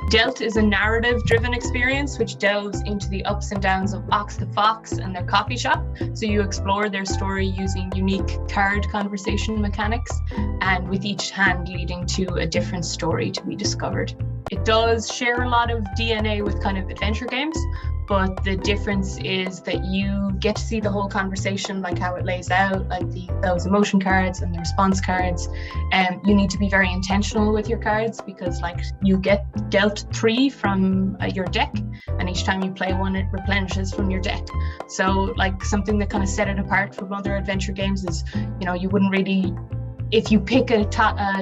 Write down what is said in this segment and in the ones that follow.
Dealt is a narrative-driven experience which delves into the ups and downs of Ox the Fox and their coffee shop. So you explore their story using unique card conversation mechanics, and with each hand leading to a different story to be discovered. It does share a lot of DNA with kind of adventure games, but the difference is that you get to see the whole conversation, like how it lays out, like those emotion cards and the response cards. And you need to be very intentional with your cards, because like you get dealt 3 from your deck, and each time you play one, it replenishes from your deck. So like something that kind of set it apart from other adventure games is, you wouldn't really, if you pick a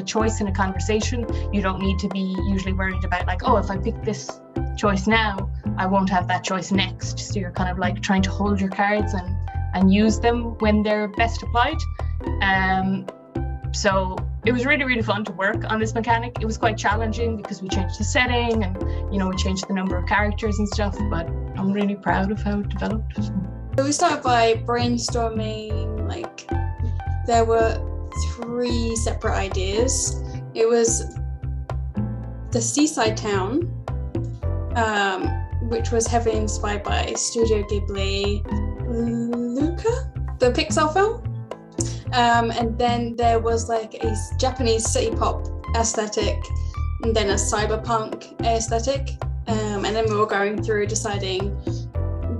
choice in a conversation, you don't need to be usually worried about like, oh, if I pick this choice now, I won't have that choice next. So you're kind of like trying to hold your cards and use them when they're best applied. So it was really, really fun to work on this mechanic. It was quite challenging because we changed the setting and, we changed the number of characters and stuff, but I'm really proud of how it developed. So we started by brainstorming, like there were 3 separate ideas. It was the seaside town, which was heavily inspired by Studio Ghibli, Luca, the Pixar film. And then there was like a Japanese city pop aesthetic, and then a cyberpunk aesthetic. And then we were going through deciding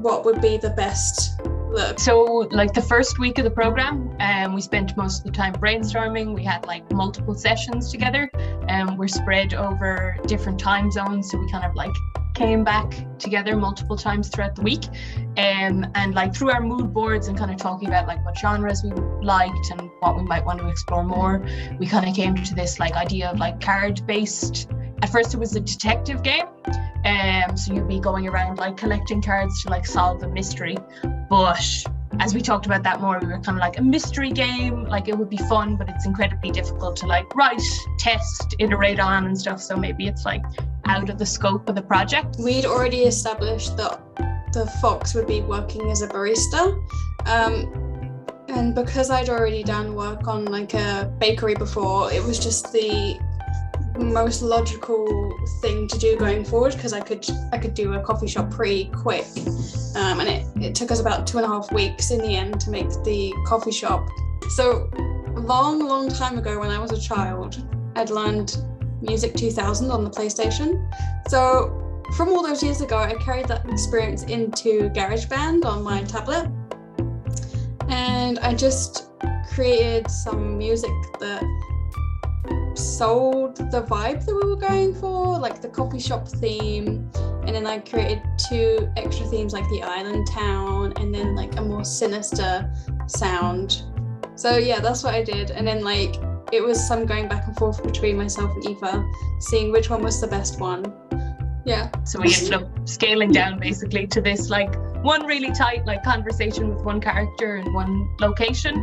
what would be the best look. So like the first week of the program, we spent most of the time brainstorming. We had like multiple sessions together, and we're spread over different time zones. So we kind of like came back together multiple times throughout the week, and like through our mood boards and kind of talking about like what genres we liked and what we might want to explore more, we kind of came to this like idea of like card based. At first it was a detective game, so you'd be going around like collecting cards to like solve a mystery. But as we talked about that more, we were kind of like, a mystery game, like it would be fun, but it's incredibly difficult to like write, test, iterate on and stuff. So maybe it's like out of the scope of the project. We'd already established that the Fox would be working as a barista. And because I'd already done work on like a bakery before, it was just the most logical thing to do going forward, because I could do a coffee shop pretty quick, and it took us about 2.5 weeks in the end to make the coffee shop. So long time ago, when I was a child, I'd learned Music 2000 on the PlayStation. So from all those years ago, I carried that experience into GarageBand on my tablet, and I just created some music that sold the vibe that we were going for, like the coffee shop theme, and then I created 2 extra themes like the island town and then like a more sinister sound. So yeah, that's what I did. And then like it was some going back and forth between myself and Eva, seeing which one was the best one. Yeah. So we ended up scaling down basically to this like one really tight like conversation with one character in one location.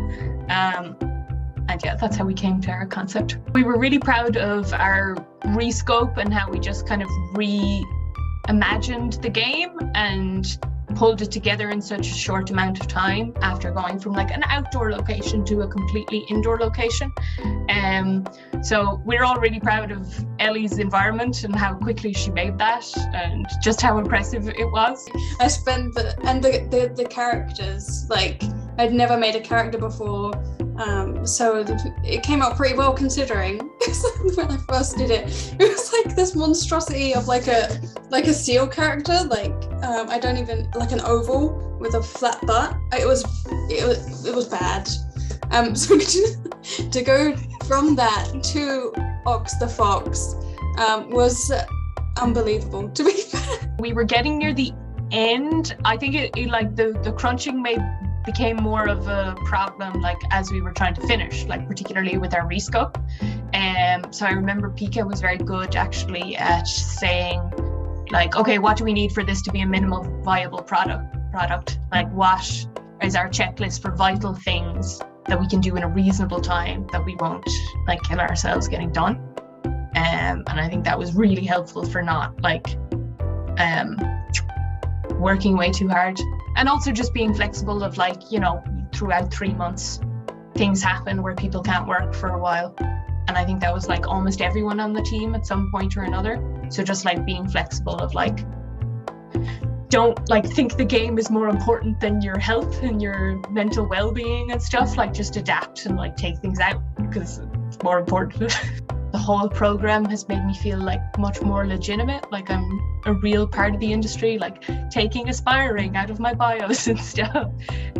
And yeah, that's how we came to our concept. We were really proud of our rescope and how we just kind of reimagined the game and pulled it together in such a short amount of time after going from like an outdoor location to a completely indoor location. So we're all really proud of Ellie's environment and how quickly she made that and just how impressive it was. I spent the characters, like I'd never made a character before. So it came out pretty well considering. When I first did it, it was like this monstrosity of like a seal character, like I don't even, like an oval with a flat butt. It was bad. So to go from that to Ox the Fox was unbelievable, to be fair. We were getting near the end. I think it like the crunching became more of a problem like as we were trying to finish, like particularly with our rescope. So I remember Pika was very good actually at saying like, okay, what do we need for this to be a minimal viable product? Like what is our checklist for vital things that we can do in a reasonable time that we won't like kill ourselves getting done? And I think that was really helpful for not like working way too hard. And also just being flexible of like, throughout 3 months, things happen where people can't work for a while. And I think that was like almost everyone on the team at some point or another. So just like being flexible of like, don't like think the game is more important than your health and your mental well-being and stuff. Like just adapt and like take things out because it's more important. The whole program has made me feel like much more legitimate, like I'm a real part of the industry, like taking aspiring out of my bios and stuff.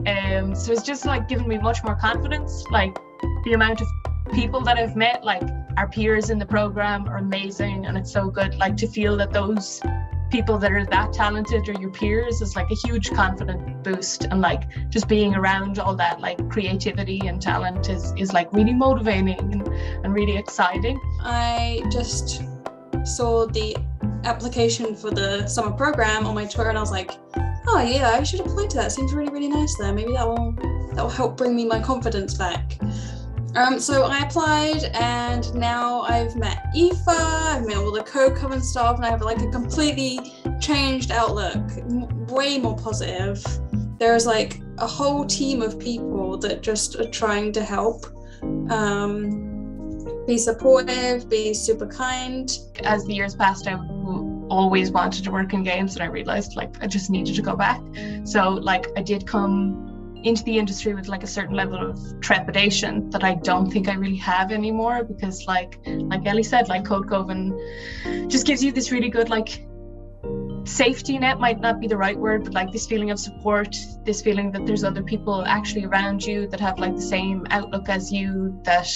So it's just like given me much more confidence. Like the amount of people that I've met, like our peers in the program are amazing, and it's so good like to feel that those people that are that talented are your peers is like a huge confident boost. And like just being around all that like creativity and talent is like really motivating and really exciting. I just saw the application for the summer program on my Twitter and I was like, oh yeah, I should apply to that. Seems really, really nice there. Maybe that will help bring me my confidence back. So I applied and now I've met Aoife, I've met all the co-coven staff, and I have like a completely changed outlook, way more positive. There's like a whole team of people that just are trying to help, be supportive, be super kind. As the years passed, I always wanted to work in games, and I realized like I just needed to go back. So like I did come into the industry with like a certain level of trepidation that I don't think I really have anymore, because like Ellie said, like Code Coven just gives you this really good like safety net, might not be the right word, but like this feeling of support, this feeling that there's other people actually around you that have like the same outlook as you, that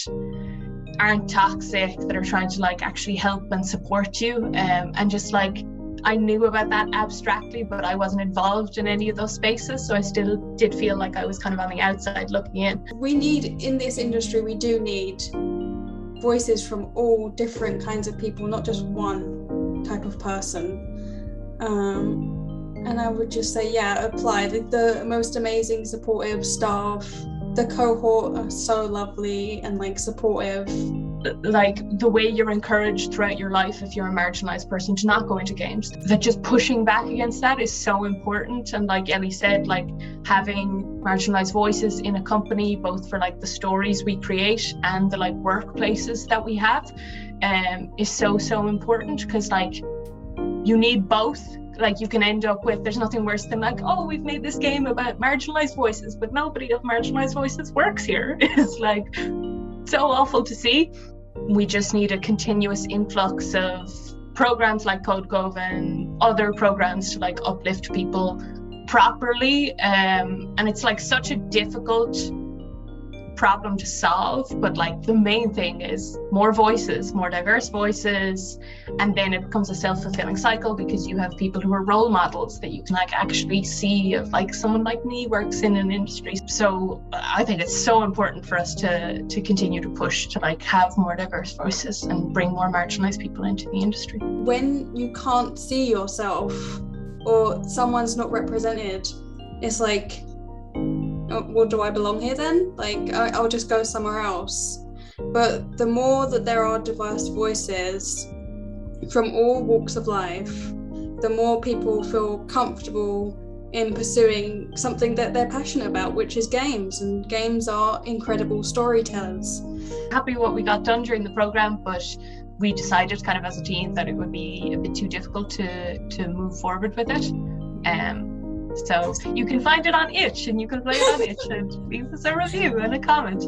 aren't toxic, that are trying to like actually help and support you. And just like I knew about that abstractly, but I wasn't involved in any of those spaces, so I still did feel like I was kind of on the outside looking in. We need, in this industry, we do need voices from all different kinds of people, not just one type of person. And I would just say, yeah, apply. The most amazing supportive staff, the cohort are so lovely and like supportive. Like the way you're encouraged throughout your life, if you're a marginalized person, to not go into games, that just pushing back against that is so important. And like Ellie said, like having marginalized voices in a company, both for like the stories we create and the like workplaces that we have, is so important, because like you need both. Like you can end up with, there's nothing worse than like, oh, we've made this game about marginalized voices, but nobody of marginalized voices works here. It's like so awful to see. We just need a continuous influx of programs like Code Coven, other programs to like uplift people properly. And it's like such a difficult problem to solve, but like the main thing is more voices, more diverse voices, and then it becomes a self-fulfilling cycle, because you have people who are role models that you can like actually see, of like someone like me works in an industry. So I think it's so important for us to continue to push to like have more diverse voices and bring more marginalized people into the industry. When you can't see yourself or someone's not represented, it's like, well, do I belong here then? Like, I'll just go somewhere else. But the more that there are diverse voices from all walks of life, the more people feel comfortable in pursuing something that they're passionate about, which is games. And games are incredible storytellers. Happy what we got done during the program, but we decided kind of as a team that it would be a bit too difficult to move forward with it. So you can find it on Itch, and you can play it on Itch, and leave us a review and a comment.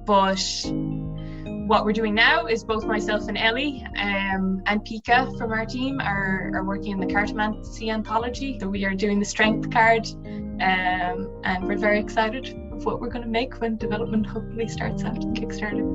But what we're doing now is both myself and Ellie and Pika from our team are working in the Cartomancy anthology. So we are doing the strength card, and we're very excited of what we're going to make when development hopefully starts out and Kickstarter.